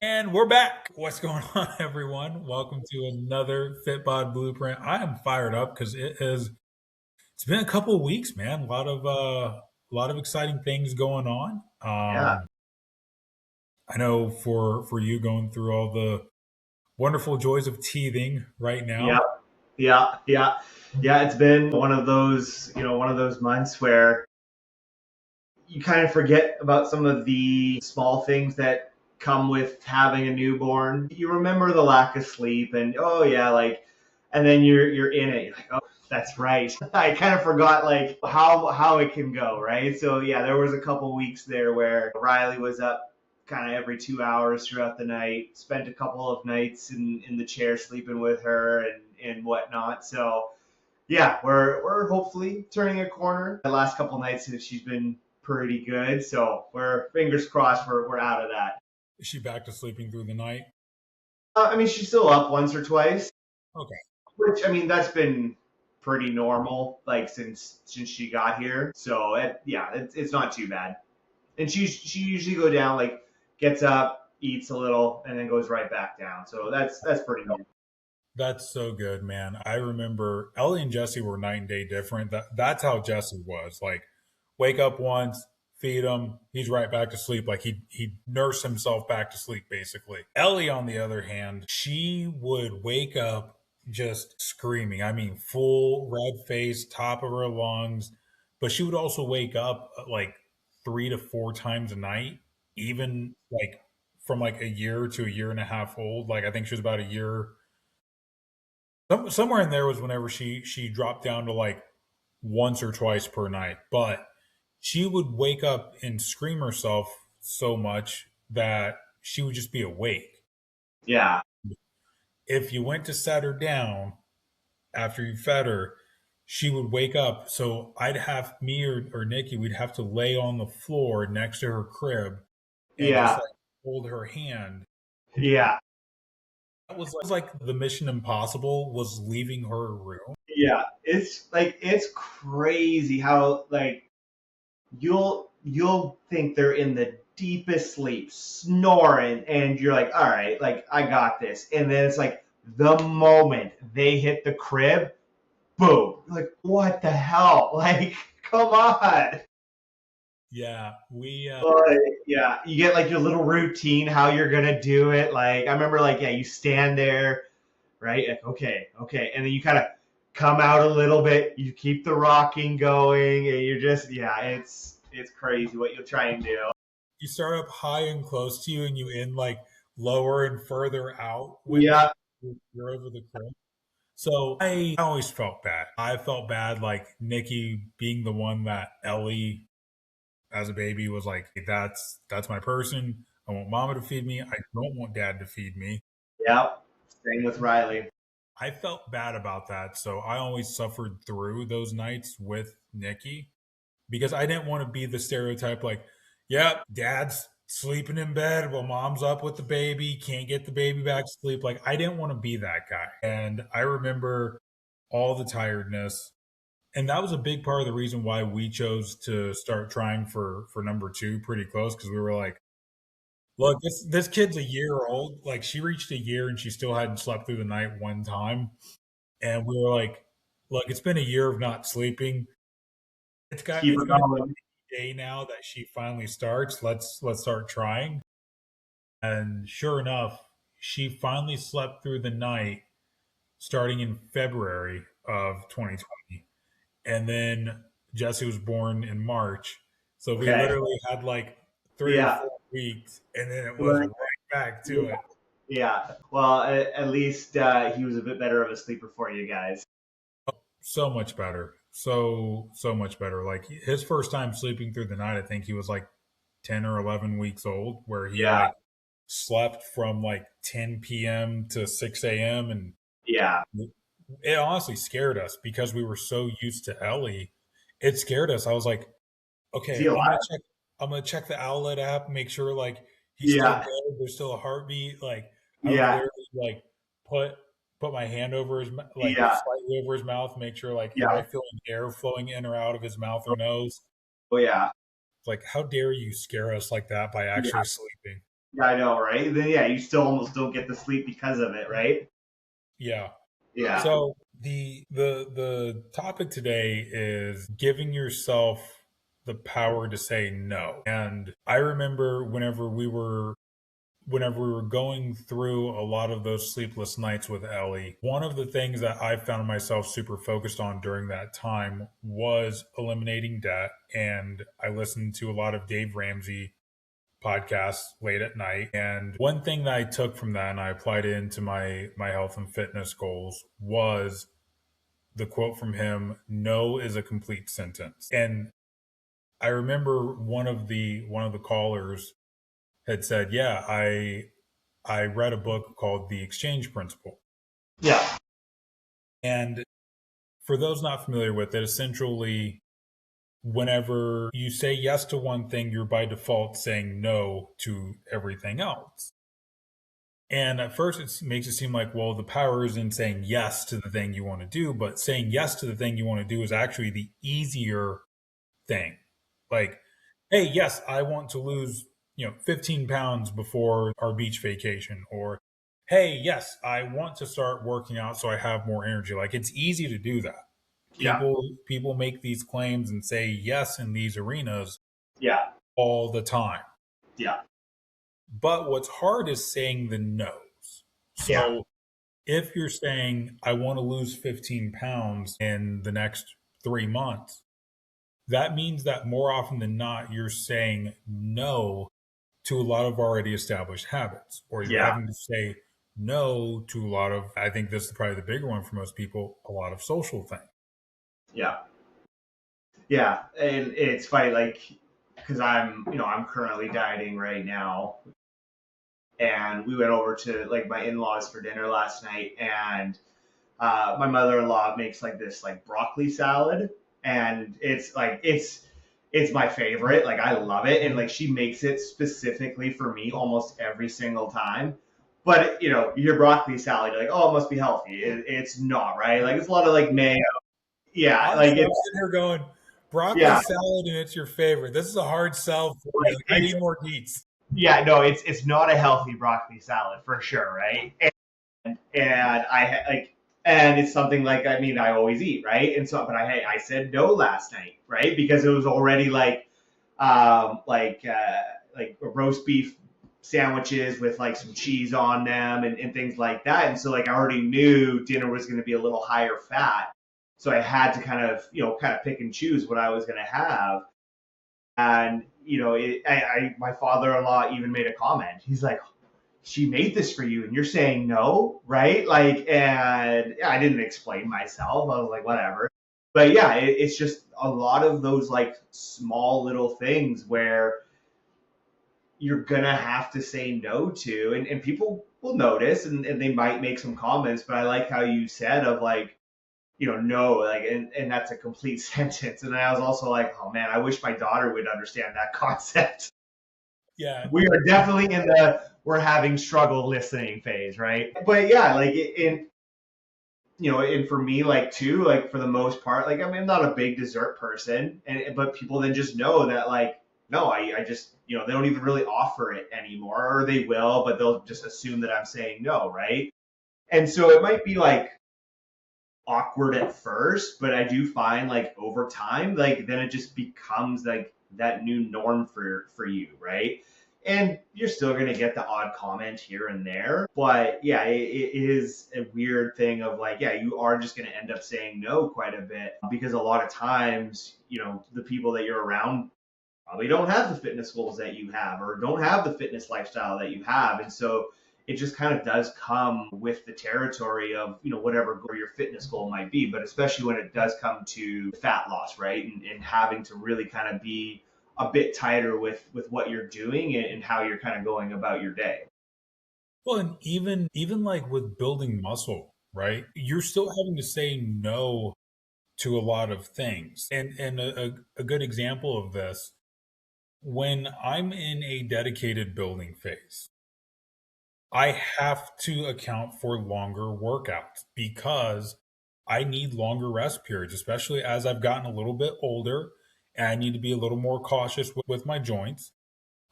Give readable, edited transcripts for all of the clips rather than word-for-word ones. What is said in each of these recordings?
And we're back. What's going on, everyone? Welcome to another FitBod Blueprint. I am fired up because it's been a couple of weeks, man. A lot of exciting things going on. Yeah, I know for you going through all the wonderful joys of teething right yeah, now. yeah. It's been one of those months where you kind of forget about some of the small things that come with having a newborn. You remember the lack of sleep, and oh yeah, and then you're in it. You're like, oh, that's right. I kind of forgot like how it can go, right? So yeah, there was a couple weeks there where Riley was up kind of every 2 hours throughout the night. Spent a couple of nights in the chair sleeping with her and whatnot. So yeah, we're hopefully turning a corner. The last couple nights she's been pretty good, so we're fingers crossed we're out of that. Is she back to sleeping through the night? I mean, she's still up once or twice, Okay. which I mean that's been pretty normal like since she got here. So yeah, it's not too bad. And she usually go down like gets up, eats a little, and then goes right back down. So that's pretty normal. That's so good, man. I remember Ellie and Jesse were night and day different. That's how Jesse was. Like, wake up once, feed him, he's right back to sleep. Like he nursed himself back to sleep, basically. Ellie, on the other hand, she would wake up just screaming. I mean, full red face, top of her lungs. But she would also wake up like 3 to 4 times a night, even like from like a year to a year and a half old. Like I think she was about a year somewhere in there was whenever she dropped down to like once or twice per night, but she would wake up and scream herself so much that she would just be awake. Yeah, If you went to set her down after you fed her, she would wake up. So I'd have me or Nikki, we'd have to lay on the floor next to her crib and just yeah, like hold her hand. yeah, That was like the mission impossible was leaving her room. yeah. It's crazy how like you'll think they're in the deepest sleep, snoring, and you're like, all right, like I got this. And then it's like the moment they hit the crib, boom. Like, what the hell? Like, come on. Yeah, we Like, yeah, you get like your little routine, how you're gonna do it. Like, I remember, like, yeah, you stand there, right? Like, okay, okay, and then you kind of come out a little bit. You keep the rocking going, and you're just, yeah, it's crazy what you'll try and do. you start up high and close to you and you end like lower and further out when Yeah, you're over the crib. So I always felt bad. I felt bad like Nikki being the one that Ellie as a baby was like, hey, that's my person. I want mama to feed me. I don't want dad to feed me. yeah. Same with Riley. I felt bad about that. So I always suffered through those nights with Nikki because I didn't want to be the stereotype like, yep, dad's sleeping in bed while mom's up with the baby, can't get the baby back to sleep. Like, I didn't want to be that guy. And I remember all the tiredness. And that was a big part of the reason why we chose to start trying for number two pretty close because we were like, look, this kid's a year old. Like she reached a year and she still hadn't slept through the night one time. And we were like, look, it's been a year of not sleeping. Keep It's it gonna going. be a day now that she finally starts. Let's start trying. And sure enough, she finally slept through the night starting in February of 2020. And then Jesse was born in March. So we Okay. literally had like 3 or 4 Yeah. weeks and then it was Like, right back yeah. to it. Yeah. Well, at least he was a bit better of a sleeper for you guys. So much better. So much better. Like his first time sleeping through the night, I think he was like 10 or 11 weeks old where he Yeah. like slept from like 10 p.m. to 6 a.m. and Yeah. it honestly scared us because we were so used to Ellie. It scared us. I was like, Is okay, he alive? I'm gonna check the Owlet app, make sure like he's still Yeah. good. There's still a heartbeat. Like I would Yeah. literally like put put my hand over like Yeah. slightly over his mouth, make sure like, am Yeah. I feeling air flowing in or out of his mouth or nose? Oh yeah. Like, how dare you scare us like that by Yeah. actually sleeping? Yeah, I know, right? Then yeah, you still almost don't get the sleep because of it, right? Yeah. Yeah. So the topic today is giving yourself the power to say no. And I remember whenever we were going through a lot of those sleepless nights with Ellie, one of the things that I found myself super focused on during that time was eliminating debt. And I listened to a lot of Dave Ramsey podcasts late at night. And one thing that I took from that and I applied it into my health and fitness goals was the quote from him, no is a complete sentence. And I remember one of the callers had said, yeah, I read a book called The Exchange Principle. Yeah. And for those not familiar with it, essentially, whenever you say yes to one thing, you're by default saying no to everything else. And at first, it makes it seem like, well, the power is in saying yes to the thing you want to do, but saying yes to the thing you want to do is actually the easier thing. Like, hey, yes, I want to lose, 15 pounds before our beach vacation, or hey, yes, I want to start working out so I have more energy. Like, it's easy to do that. Yeah. People make these claims and say yes in these arenas Yeah. all the time. Yeah. But what's hard is saying the no's. Yeah. So if you're saying, I want to lose 15 pounds in the next 3 months, that means that more often than not, you're saying no to a lot of already established habits, or you're Yeah. having to say no to a lot of, I think this is probably the bigger one for most people, a lot of social things. Yeah. Yeah. And it's funny, like, because I'm currently dieting right now, and we went over to like my in-laws for dinner last night, and my mother-in-law makes like this like broccoli salad, and it's my favorite. Like I love it, and like she makes it specifically for me almost every single time. But your broccoli salad, you're like, oh, it must be healthy. It's not, right? Like it's a lot of like mayo. Yeah, like Honestly, I'm it's sitting here going, broccoli yeah, salad and it's your favorite. This is a hard sell for me. like Like, I it's need more deets. yeah, no, it's not a healthy broccoli salad for sure, right? And like, and it's something like I always eat, right? And so, but I said no last night, right? Because it was already like roast beef sandwiches with like some cheese on them and things like that. And so like I already knew dinner was going to be a little higher fat, so I had to kind of pick and choose what I was going to have. And my father-in-law even made a comment. He's like, she made this for you and you're saying no, right? Like, and yeah, I didn't explain myself. I was like, whatever. But yeah, it's just a lot of those like small little things where you're gonna have to say no to, and people will notice, and they might make some comments. But I like how you said of like, no, like, and that's a complete sentence. And I was also like, oh man, I wish my daughter would understand that concept. Yeah. We are definitely in the we're having struggle listening phase, right? But yeah, like and for me, like too, like for the most part, like I'm not a big dessert person, and but people then just know that like no, I just they don't even really offer it anymore, or they will, but they'll just assume that I'm saying no, right? And so it might be like awkward at first, but I do find like over time, like then it just becomes like that new norm for you, right? And you're still gonna get the odd comment here and there, but yeah, it is a weird thing of like, yeah, you are just gonna end up saying no quite a bit because a lot of times, the people that you're around probably don't have the fitness goals that you have or don't have the fitness lifestyle that you have. And so it just kind of does come with the territory of, whatever your fitness goal might be, but especially when it does come to fat loss, right? And having to really kind of be a bit tighter with what you're doing and how you're kind of going about your day. Well, and even like with building muscle, right? You're still having to say no to a lot of things. And a good example of this, when I'm in a dedicated building phase, I have to account for longer workouts because I need longer rest periods, especially as I've gotten a little bit older and I need to be a little more cautious with my joints.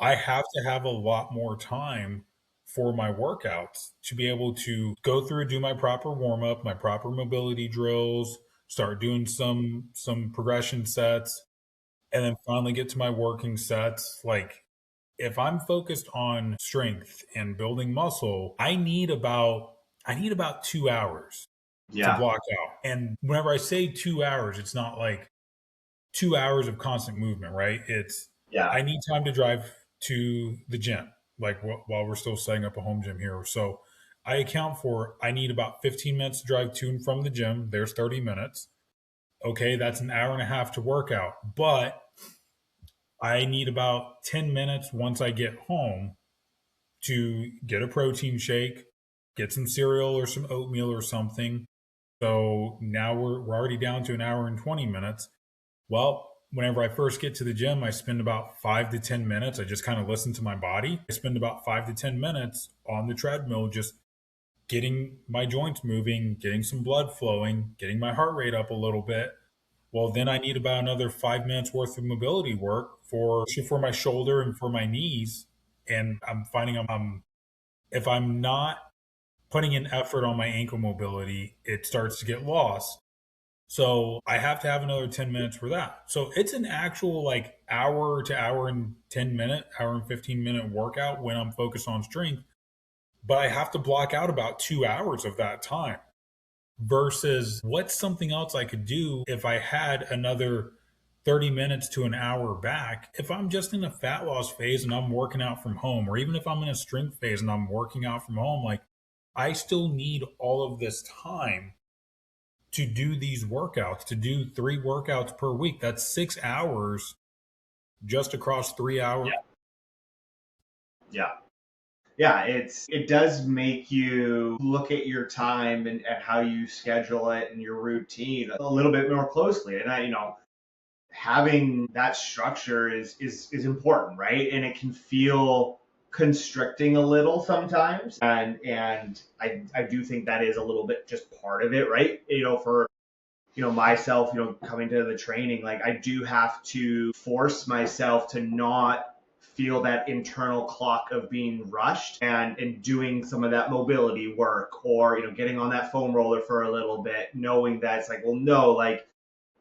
I have to have a lot more time for my workouts to be able to go through, do my proper warm up, my proper mobility drills, start doing some progression sets, and then finally get to my working sets. Like if I'm focused on strength and building muscle, I need about 2 hours to Yeah. block out. And whenever I say 2 hours, it's not like 2 hours of constant movement, right? It's Yeah. I need time to drive to the gym, like while we're still setting up a home gym here. So I account for I need about 15 minutes to drive to and from the gym. There's 30 minutes. Okay, that's an hour and a half to work out. But I need about 10 minutes once I get home to get a protein shake, get some cereal or some oatmeal or something. So now we're already down to an hour and 20 minutes. Well, whenever I first get to the gym, I spend about 5 to 10 minutes. I just kind of listen to my body. I spend about 5 to 10 minutes on the treadmill, just getting my joints moving, getting some blood flowing, getting my heart rate up a little bit. Well, then I need about another 5 minutes worth of mobility work for my shoulder and for my knees. And I'm finding if I'm not putting in effort on my ankle mobility, it starts to get lost. So I have to have another 10 minutes for that. So it's an actual like hour to hour and 10 minute, hour and 15-minute workout when I'm focused on strength. But I have to block out about 2 hours of that time versus what's something else I could do if I had another 30 minutes to an hour back. If I'm just in a fat loss phase and I'm working out from home, or even if I'm in a strength phase and I'm working out from home, like I still need all of this time to do these workouts, to do 3 workouts per week. That's 6 hours just across 3 hours. Yeah. Yeah. Yeah, it does make you look at your time and how you schedule it and your routine a little bit more closely. And having that structure is important, right? And it can feel constricting a little sometimes. And I do think that is a little bit just part of it, right? For myself, coming to the training, like I do have to force myself to not feel that internal clock of being rushed and doing some of that mobility work or getting on that foam roller for a little bit, knowing that it's like, well, no, like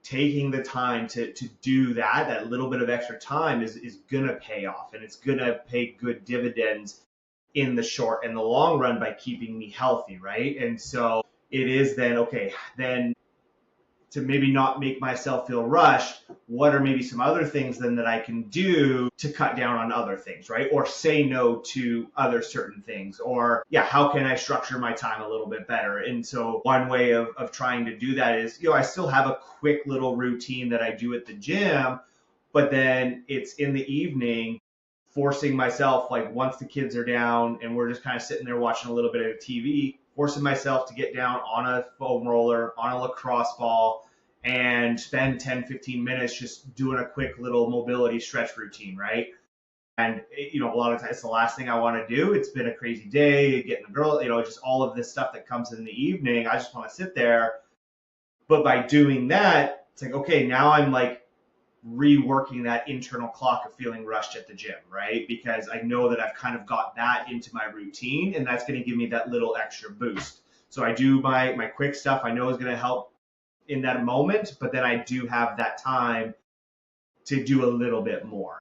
taking the time to do that little bit of extra time is gonna pay off, and it's gonna pay good dividends in the short and the long run by keeping me healthy, right? And so it is then okay, then to maybe not make myself feel rushed, what are maybe some other things then that I can do to cut down on other things, right? Or say no to other certain things, or yeah, how can I structure my time a little bit better? And so one way of trying to do that is, I still have a quick little routine that I do at the gym, but then it's in the evening, forcing myself, like once the kids are down and we're just kind of sitting there watching a little bit of TV, forcing myself to get down on a foam roller, on a lacrosse ball, and spend 10, 15 minutes just doing a quick little mobility stretch routine, right? And, a lot of times it's the last thing I want to do. It's been a crazy day, getting a girl, just all of this stuff that comes in the evening. I just want to sit there. But by doing that, it's like, okay, now I'm like reworking that internal clock of feeling rushed at the gym, right? Because I know that I've kind of got that into my routine, and that's going to give me that little extra boost. So I do my quick stuff I know is going to help in that moment, but then I do have that time to do a little bit more.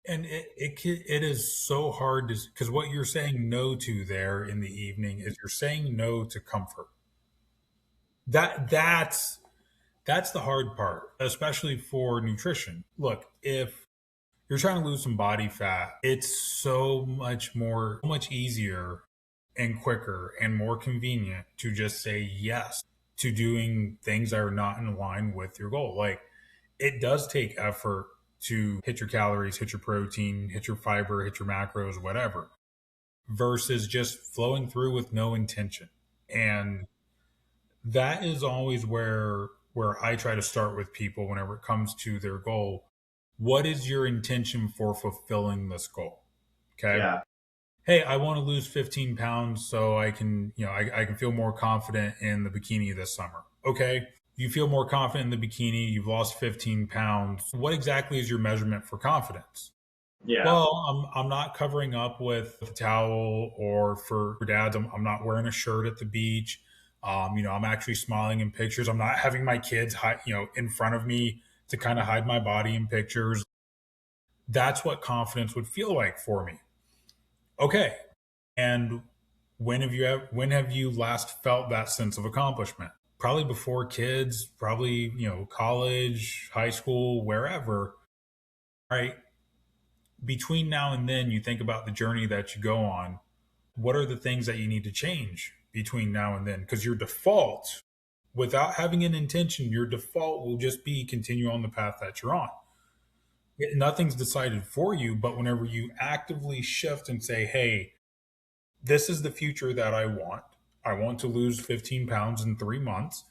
And it is so hard to, because what you're saying no to there in the evening is you're saying no to comfort. That's the hard part, especially for nutrition. Look, if you're trying to lose some body fat, it's so much easier and quicker and more convenient to just say yes to doing things that are not in line with your goal. Like it does take effort to hit your calories, hit your protein, hit your fiber, hit your macros, whatever, versus just flowing through with no intention. And that is always where I try to start with people whenever it comes to their goal. What is your intention for fulfilling this goal? Okay. Yeah. Hey, I want to lose 15 pounds so I can, I can feel more confident in the bikini this summer. Okay. You feel more confident in the bikini. You've lost 15 pounds. What exactly is your measurement for confidence? Yeah. Well, I'm not covering up with a towel, or for dads, I'm not wearing a shirt at the beach. I'm actually smiling in pictures. I'm not having my kids hide, in front of me to kind of hide my body in pictures. That's what confidence would feel like for me. Okay. And when have you last felt that sense of accomplishment? Probably before kids, probably, college, high school, wherever, right? Between now and then, you think about the journey that you go on. What are the things that you need to change between now and then? Because your default, without having an intention, your default will just be continue on the path that you're on. Nothing's decided for you, but whenever you actively shift and say, hey, this is the future that I want to lose 15 pounds in 3 months.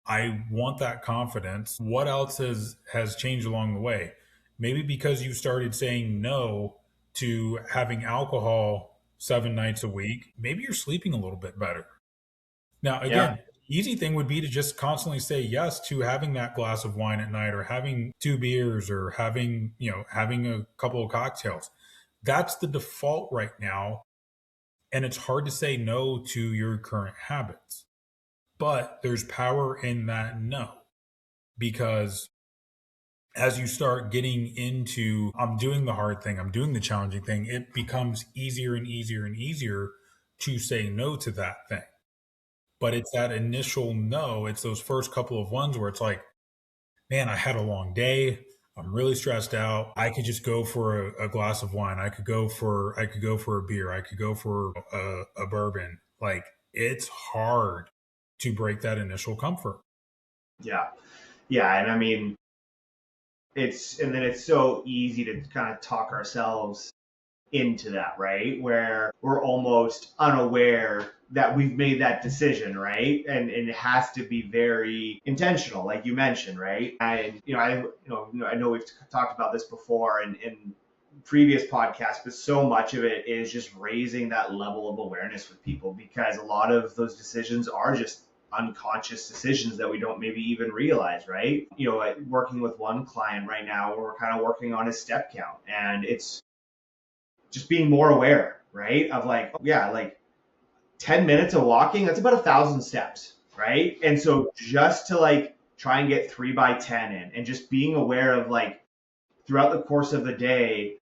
I want that confidence. What else has changed along the way? Maybe because you started saying no to having alcohol 7 nights a week, maybe you're sleeping a little bit better. Now, Yeah. again, easy thing would be to just constantly say yes to having that glass of wine at night, or having 2 beers, or having a couple of cocktails. That's the default right now. And it's hard to say no to your current habits. But there's power in that no, because as you start getting into, I'm doing the hard thing, I'm doing the challenging thing, it becomes easier and easier and easier to say no to that thing. But it's that initial no, it's those first couple of ones where it's like, man, I had a long day. I'm really stressed out. I could just go for a glass of wine. I could go for a beer. I could go for a bourbon. Like, it's hard to break that initial comfort. Yeah. Yeah. And I mean, and then it's so easy to kind of talk ourselves into that, right? Where we're almost unaware that we've made that decision, right? And it has to be very intentional, like you mentioned, right? And I know we've talked about this before in previous podcasts, but so much of it is just raising that level of awareness with people, because a lot of those decisions are just unconscious decisions that we don't maybe even realize, right? Working with one client right now, we're kind of working on his step count, and it's just being more aware, right? Of like, yeah, like 10 minutes of walking, that's about 1,000 steps, right? And so just to like try and get 3 by 10 in, and just being aware of like throughout the course of the day,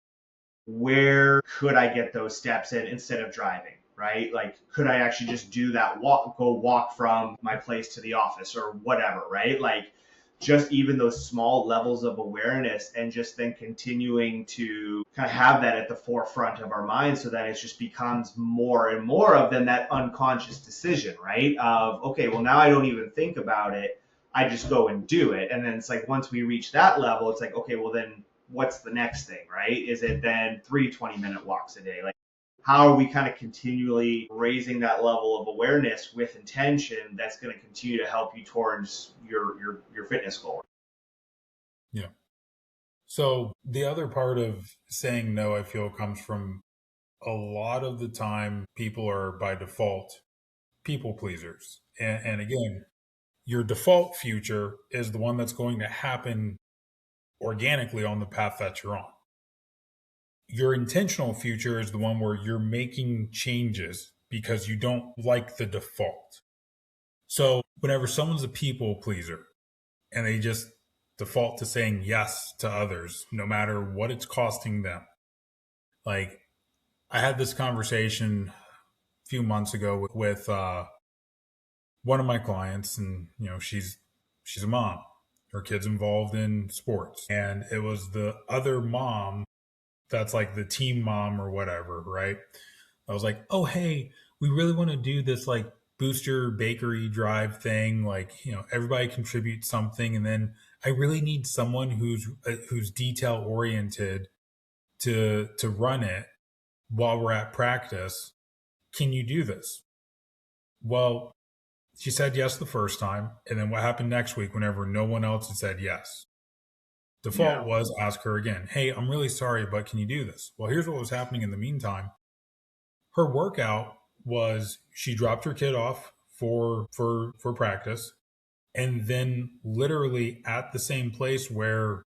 where could I get those steps in instead of driving, right? Like, could I actually just do that walk from my place to the office or whatever, right? Like, just even those small levels of awareness, and just then continuing to kind of have that at the forefront of our minds, so that it just becomes more and more of then that unconscious decision, right? Of, okay, well, now I don't even think about it. I just go and do it. And then it's like, once we reach that level, it's like, okay, well, then what's the next thing, right? Is it then 3 20-minute walks a day? Like, how are we kind of continually raising that level of awareness with intention that's going to continue to help you towards your fitness goal? Yeah. So the other part of saying no, I feel, comes from a lot of the time people are by default people pleasers. And again, your default future is the one that's going to happen organically on the path that you're on. Your intentional future is the one where you're making changes because you don't like the default. So whenever someone's a people pleaser and they just default to saying yes to others, no matter what it's costing them. Like, I had this conversation a few months ago with one of my clients, and she's a mom. Her kid's involved in sports, and it was the other mom that's like the team mom or whatever, right? I was like, oh, hey, we really want to do this like booster bakery drive thing. Like, everybody contribute something. And then I really need someone who's detail oriented to run it while we're at practice. Can you do this? Well, she said yes the first time. And then what happened next week whenever no one else had said yes? Yeah. Default was ask her again. Hey, I'm really sorry, but can you do this? Well, here's what was happening in the meantime. Her workout was she dropped her kid off for practice, and then literally at the same place where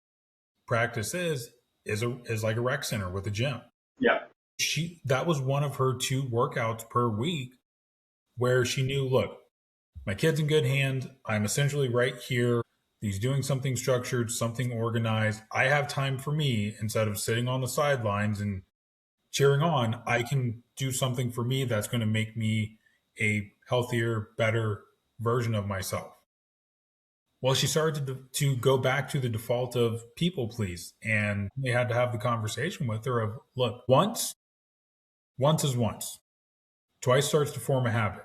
practice is is like a rec center with a gym. Yeah. That was one of her 2 workouts per week where she knew, look, my kid's in good hands. I'm essentially right here. He's doing something structured, something organized. I have time for me instead of sitting on the sidelines and cheering on. I can do something for me that's going to make me a healthier, better version of myself. Well, she started to go back to the default of people please. And they had to have the conversation with her of, look, once is once. Twice starts to form a habit.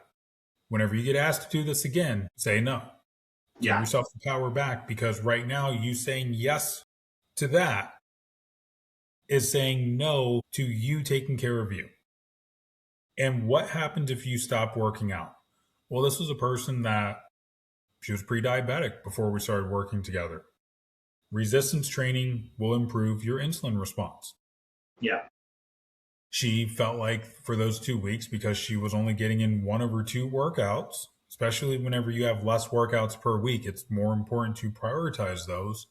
Whenever you get asked to do this again, say no. Give Yeah. yourself the power back, because right now you saying yes to that is saying no to you taking care of you. And what happens if you stop working out? Well, this was a person that she was pre-diabetic before we started working together. Resistance training will improve your insulin response. Yeah. She felt like for those 2 weeks, because she was only getting in one of her 2 workouts, especially whenever you have less workouts per week, it's more important to prioritize those.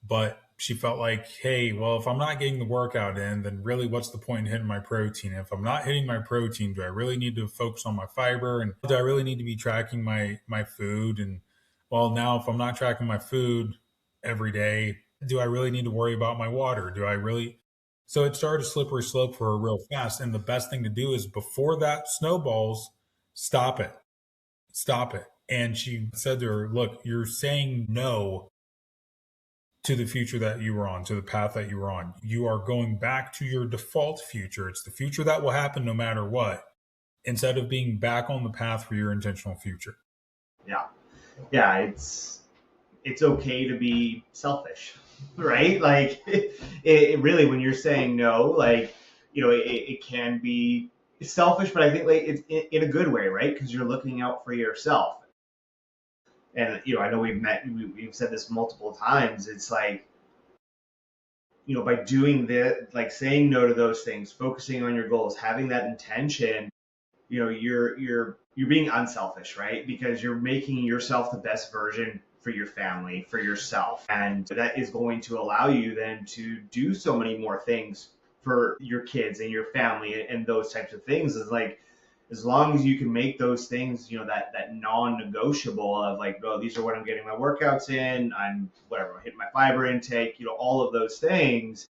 But she felt like, hey, well, if I'm not getting the workout in, then really what's the point in hitting my protein? And if I'm not hitting my protein, do I really need to focus on my fiber? And do I really need to be tracking my food? And well, now if I'm not tracking my food every day, do I really need to worry about my water? Do I really? So it started a slippery slope for her real fast. And the best thing to do is before that snowballs, stop it. Stop it. And she said to her, look, you're saying no to the future that you were on, to the path that you were on. You are going back to your default future. It's the future that will happen no matter what, instead of being back on the path for your intentional future. Yeah. Yeah. It's okay to be selfish, right? Like it really, when you're saying no, like, it can be selfish, but I think like it's in a good way, right? Because you're looking out for yourself. And, I know we've said this multiple times. It's like, by doing this, like saying no to those things, focusing on your goals, having that intention, you're being unselfish, right? Because you're making yourself the best version for your family, for yourself. And that is going to allow you then to do so many more things for your kids and your family and those types of things. Is like, as long as you can make those things, that non-negotiable of like, oh, these are what I'm getting my workouts in, I'm hitting my fiber intake, all of those things,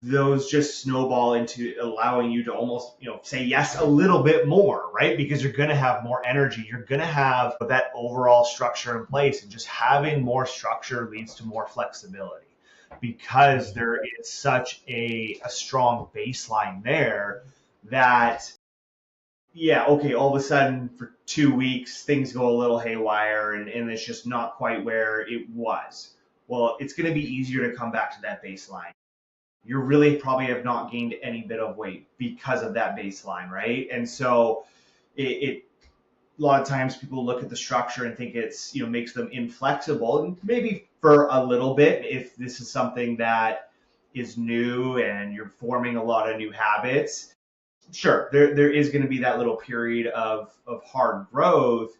those just snowball into allowing you to almost, say yes a little bit more, right? Because you're going to have more energy. You're going to have that overall structure in place, and just having more structure leads to more flexibility, because there is such a strong baseline there that, yeah, okay, all of a sudden for 2 weeks, things go a little haywire and it's just not quite where it was. Well, it's going to be easier to come back to that baseline. You really probably have not gained any bit of weight because of that baseline, right? And so it a lot of times people look at the structure and think it's, makes them inflexible, and maybe for a little bit, if this is something that is new and you're forming a lot of new habits, sure, there is going to be that little period of hard growth.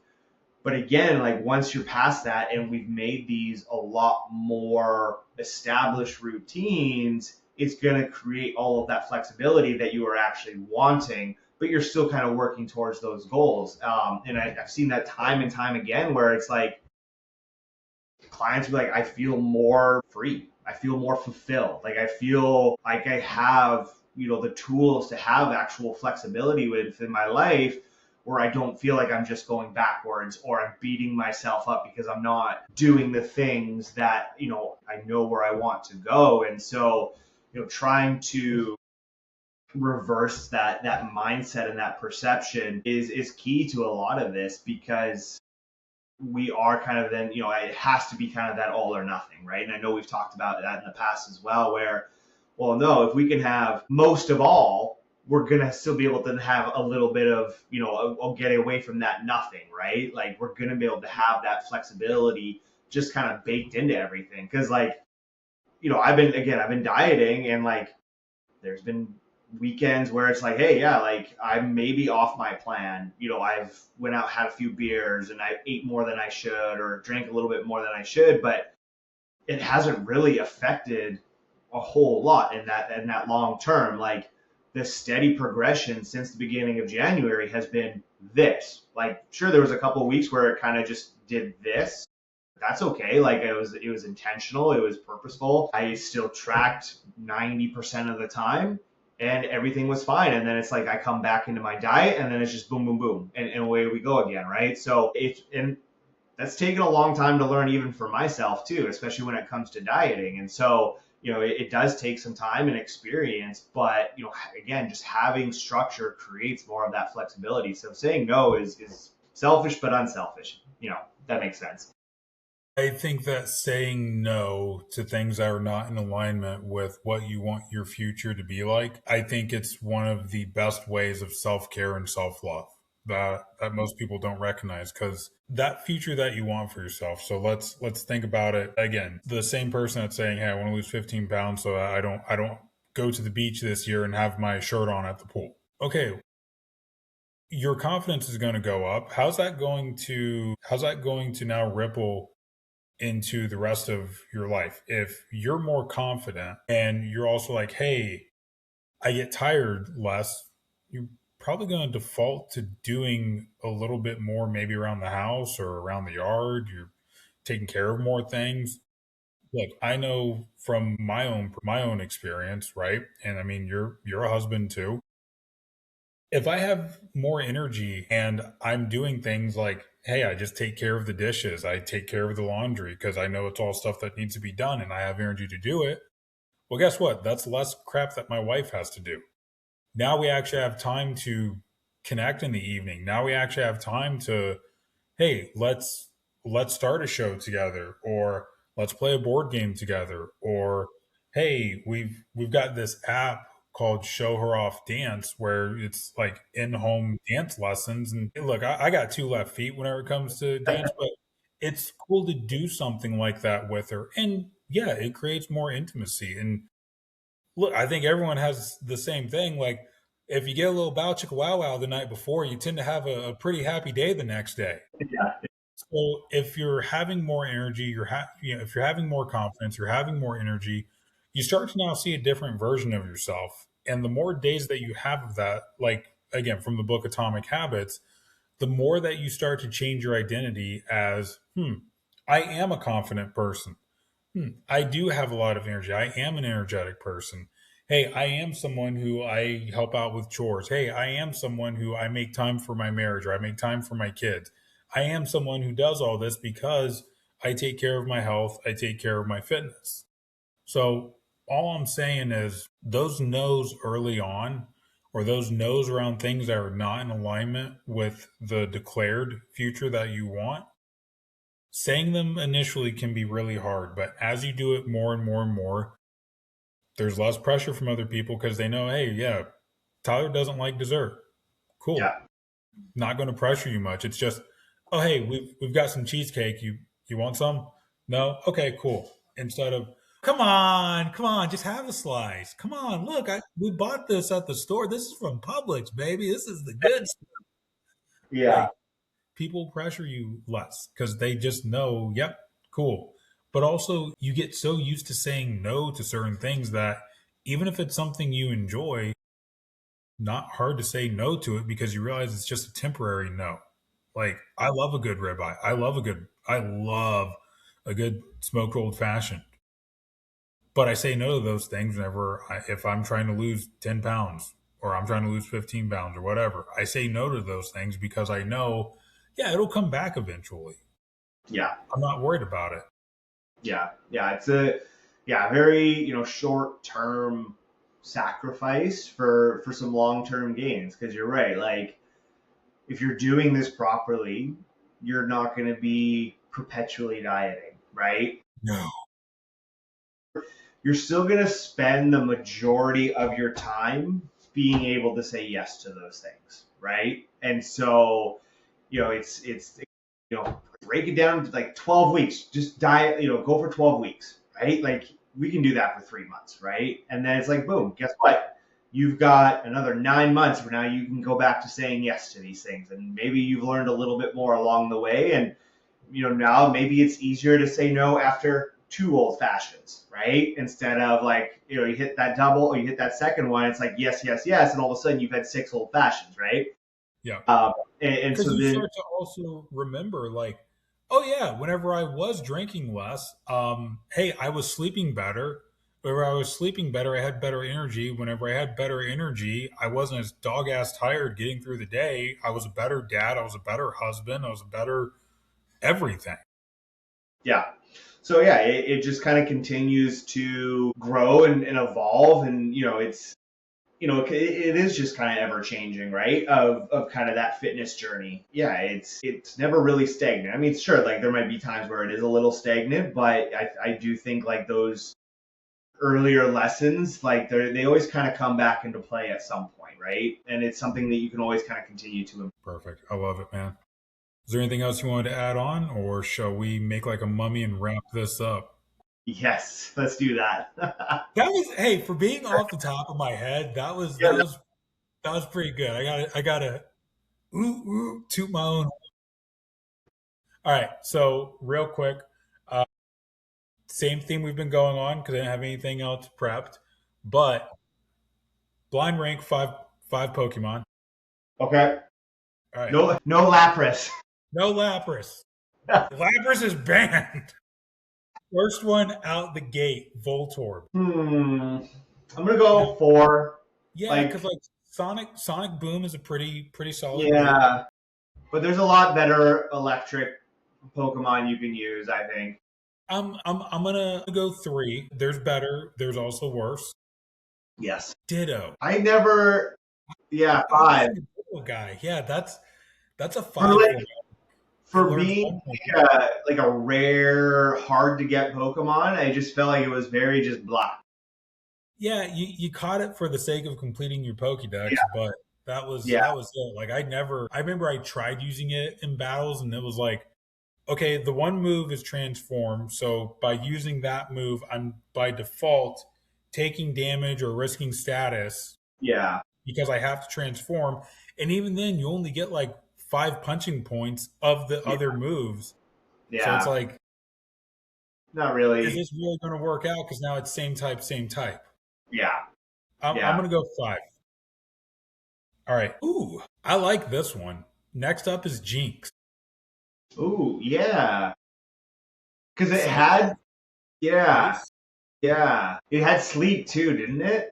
But again, like once you're past that and we've made these a lot more established routines, it's going to create all of that flexibility that you are actually wanting, but you're still kind of working towards those goals. And I've seen that time and time again, where it's like clients be like, I feel more free. I feel more fulfilled. Like I feel like I have, the tools to have actual flexibility within my life, where I don't feel like I'm just going backwards or I'm beating myself up because I'm not doing the things that, I know where I want to go. And so, trying to reverse that mindset and that perception is key to a lot of this, because we are kind of then, it has to be kind of that all or nothing, right? And I know we've talked about that in the past as well, where, well, no, if we can have most of all, we're going to still be able to have a little bit of, getting away from that nothing, right? Like we're going to be able to have that flexibility just kind of baked into everything. Cause like, I've been dieting, and like, there's been weekends where it's like, hey, yeah, like I'm maybe off my plan. I've went out, had a few beers, and I ate more than I should, or drank a little bit more than I should, but it hasn't really affected a whole lot in that long term. Like the steady progression since the beginning of January has been this. Like, sure, there was a couple of weeks where it kind of just did this. That's okay. Like it was intentional. It was purposeful. I still tracked 90% of the time and everything was fine. And then it's like I come back into my diet and then it's just boom, boom, boom. And away we go again. Right. So and that's taken a long time to learn even for myself too, especially when it comes to dieting. And so, it does take some time and experience, but again, just having structure creates more of that flexibility. So saying no is selfish but unselfish. That makes sense. I think that saying no to things that are not in alignment with what you want your future to be like, I think it's one of the best ways of self-care and self-love that most people don't recognize, because that future that you want for yourself. So let's think about it again. The same person that's saying, "Hey, I want to lose 15 pounds so I don't go to the beach this year and have my shirt on at the pool." Okay, your confidence is going to go up. How's that going to now ripple into the rest of your life? If you're more confident and you're also like, hey, I get tired less, you're probably going to default to doing a little bit more, maybe around the house or around the yard. You're taking care of more things. Look, I know from my own experience, right? And I mean, you're a husband too. If I have more energy and I'm doing things like, hey, I just take care of the dishes, I take care of the laundry because I know it's all stuff that needs to be done and I have energy to do it. Well, guess what? That's less crap that my wife has to do. Now we actually have time to connect in the evening. Now we actually have time to, hey, let's start a show together, or let's play a board game together, or hey, we've got this app called Show Her Off Dance where it's like in-home dance lessons. And look, I got two left feet whenever it comes to dance, but it's cool to do something like that with her. And yeah, it creates more intimacy. And look, I think everyone has the same thing. Like, if you get a little bow chicka wow wow the night before, you tend to have a pretty happy day the next day. Yeah. So if you're having more energy, if you're having more confidence, you're having more energy, you start to now see a different version of yourself. And the more days that you have of that, like again from the book Atomic Habits, the more that you start to change your identity as, I am a confident person. I do have a lot of energy. I am an energetic person. Hey, I am someone who I help out with chores. Hey, I am someone who I make time for my marriage, or I make time for my kids. I am someone who does all this because I take care of my health. I take care of my fitness. So all I'm saying is those no's early on, or those no's around things that are not in alignment with the declared future that you want, saying them initially can be really hard, but as you do it more and more and more, there's less pressure from other people because they know, hey, yeah, Tyler doesn't like dessert. Cool. Yeah. Not going to pressure you much. It's just, oh, hey, we've got some cheesecake. You want some? No? Okay, cool. Instead of, come on, just have a slice. Come on, look, we bought this at the store. This is from Publix, baby. This is the good stuff. Yeah. Like, people pressure you less because they just know, yep, cool. But also, you get so used to saying no to certain things that even if it's something you enjoy, not hard to say no to it because you realize it's just a temporary no. Like, I love a good ribeye. I love a good smoked old fashioned. But I say no to those things if I'm trying to lose 10 pounds or I'm trying to lose 15 pounds or whatever. I say no to those things because I know, yeah, it'll come back eventually. Yeah. I'm not worried about it. Yeah. It's a very short term sacrifice for some long term gains, because you're right. Like, if you're doing this properly, you're not going to be perpetually dieting, right? No. You're still going to spend the majority of your time being able to say yes to those things, right? And so, it's break it down to like 12 weeks. Just diet, go for 12 weeks, right? Like, we can do that for 3 months, right? And then it's like, boom, guess what? You've got another 9 months where now you can go back to saying yes to these things. And maybe you've learned a little bit more along the way. And, now maybe it's easier to say no after two old fashions, right? Instead of like, you hit that double or you hit that second one, it's like yes, yes, yes, and all of a sudden you've had six old fashions, right? Yeah. And Because so you then, start to also remember, like, oh yeah, whenever I was drinking less, hey, I was sleeping better. Whenever I was sleeping better, I had better energy. Whenever I had better energy, I wasn't as dog ass tired getting through the day. I was a better dad. I was a better husband. I was a better everything. yeah. So yeah, it just kind of continues to grow and evolve, and it's it is just kind of ever changing, right? Of kind of that fitness journey. Yeah, it's never really stagnant. I mean, sure, like there might be times where it is a little stagnant, but I do think like those earlier lessons, like they always kind of come back into play at some point, right? And it's something that you can always kind of continue to improve. Perfect. I love it, man. Is there anything else you wanted to add on, or shall we make like a mummy and wrap this up? Yes, let's do that. That was hey, for being off the top of my head, Yeah, no, that was pretty good. I gotta toot my own. All right, so real quick, uh, same thing we've been going on because I didn't have anything else prepped, but blind rank five Pokemon. okay. All right, No Lapras. no Lapras. Lapras is banned. First one out the gate, Voltorb. I'm gonna go four. Yeah, because Like, like Sonic Boom is a pretty solid move. yeah, but there's a lot better electric Pokemon you can use, I think. I'm gonna go three. There's better. There's also worse. Yes. Ditto. I never. Yeah, I five. wasn't a Ditto guy. Yeah, that's a For five like for me. It for learns being one more. like a rare, hard to get Pokemon, I just felt like it was very just blah. Yeah, you caught it for the sake of completing your Pokédex, Yeah, but yeah, that was it. Like I remember I tried using it in battles and it was like, okay, the one move is transform, so by using that move, I'm by default taking damage or risking status yeah, because I have to transform. And even then, you only get like five punching points of the yeah, other moves. So it's yeah. like, Not is really. this really going to work out? Because now it's same type, same type. Yeah, I'm yeah. going to go five. All right. Ooh, I like this one. Next up is Jinx. Ooh, yeah. Because it Psychic, had, yeah, ice. yeah. It had sleep too, didn't it?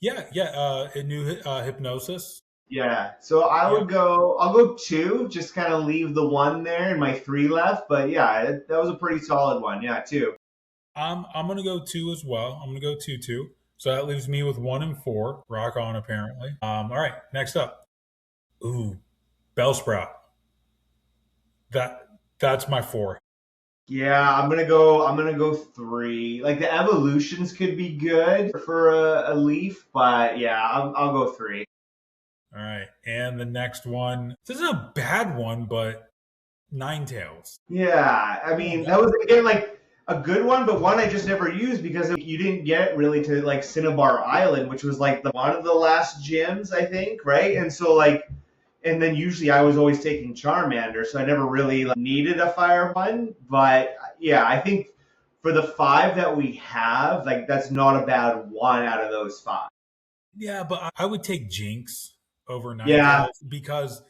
Yeah, yeah. It knew hypnosis. Yeah. So Yep. I'll go two, just kind of leave the one there and my three left. But yeah, that was a pretty solid one. Yeah, two. I'm gonna go two as well. I'm gonna go two. So that leaves me with one and four. Rock on, apparently. All right. Next up. Ooh, Bellsprout. That's my four. Yeah, I'm gonna go three. Like the evolutions could be good for a leaf, but yeah, I'll go three. All right. And the next one. This isn't a bad one, but Ninetales. Yeah, I Yeah, mean that was again like a good one, but one I just never used because you didn't get really to like Cinnabar Island, which was like one of the last gyms, I think, right? And so like, and then usually I was always taking Charmander, so I never really like, needed a fire one. But yeah, I think for the five that we have, like that's not a bad one out of those five. yeah, but I would take Jinx over Yeah, Ninetales because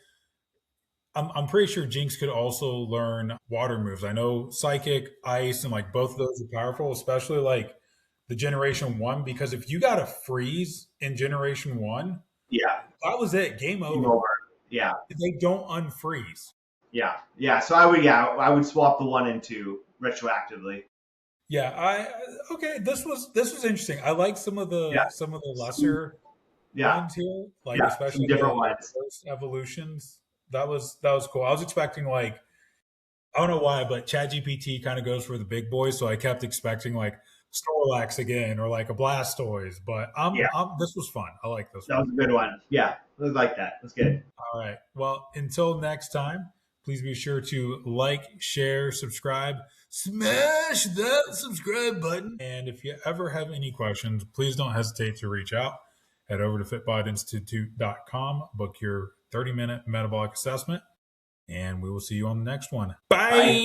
I'm pretty sure Jinx could also learn water moves. I know Psychic, Ice, and like both of those are powerful, especially like the Generation One. Because if you got a freeze in Generation One, yeah, that was it. Game game over. over. Yeah, They don't unfreeze. yeah, yeah. So I would swap the one and two retroactively. Yeah, I okay. This was interesting. I like Yeah, some of the lesser yeah, ones here, like yeah. Some especially different the ones. first evolutions. That was cool. I was expecting like I don't know why, but ChatGPT kind of goes for the big boys, so I kept expecting like Snorlax again or like a Blastoise. But Yeah, this was fun. I like this that one. was a good one. Yeah, I like that. That's good. All right. Well, until next time, please be sure to like, share, subscribe, smash that subscribe button. And if you ever have any questions, please don't hesitate to reach out. Head over to fitbodinstitute.com, book your 30-minute metabolic assessment, and we will see you on the next one. Bye. Bye.